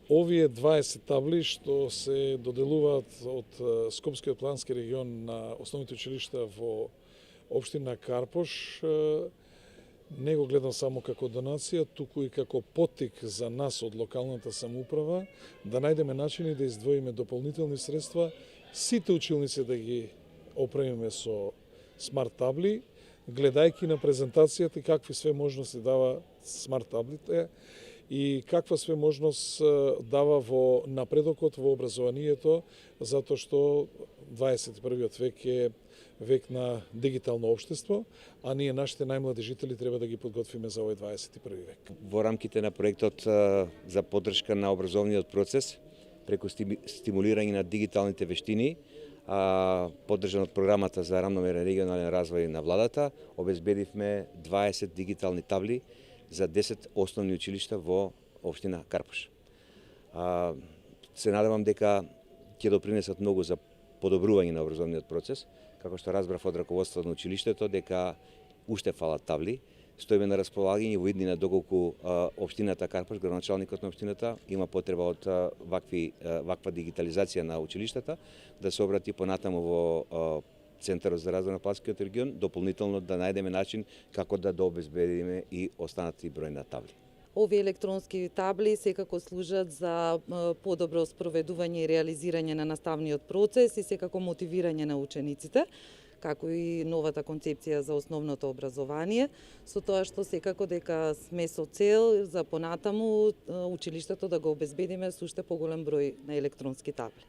Овие 20 табли што се доделуваат од Скопскиот плански регион на основните училишта во општина Карпош, не го гледам само како донација, туку и како поттик за нас од локалната самоуправа да најдеме начини да издвоиме дополнителни средства, сите училници да ги опремиме со смарт табли, гледајќи на презентацијата и какви све можности дава смарт таблите и каква све можност дава во напредокот во образованието, затоа што 21. век е век на дигитално општество, а ние нашите најмлади жители треба да ги подготвиме за овој 21. век. Во рамките на проектот за поддршка на образовниот процес, преку стимулирање на дигиталните вештини, поддржан од програмата за рамномерен регионален развој на владата, обезбедивме 20 дигитални табли за 10 основни училишта во општина Карпош. Се надевам дека ќе допринесат многу за подобрување на образовниот процес, како што разбрав од раководството на училиштето дека уште фалат табли. Стоиме на располагање во иднина доколку општината Карпош, градоначалникот на општината, има потреба од ваква дигитализација на училиштата, да се обрати понатаму во Центарот за развој на Планскиот регион, дополнително да најдеме начин како да дообезбедиме и останати број на табли. Овие електронски табли секако служат за подобро спроведување и реализирање на наставниот процес и секако мотивирање на учениците, како и новата концепција за основното образование, со тоа што секако дека сме со цел за понатаму училиштето да го обезбедиме со уште поголем број на електронски табли.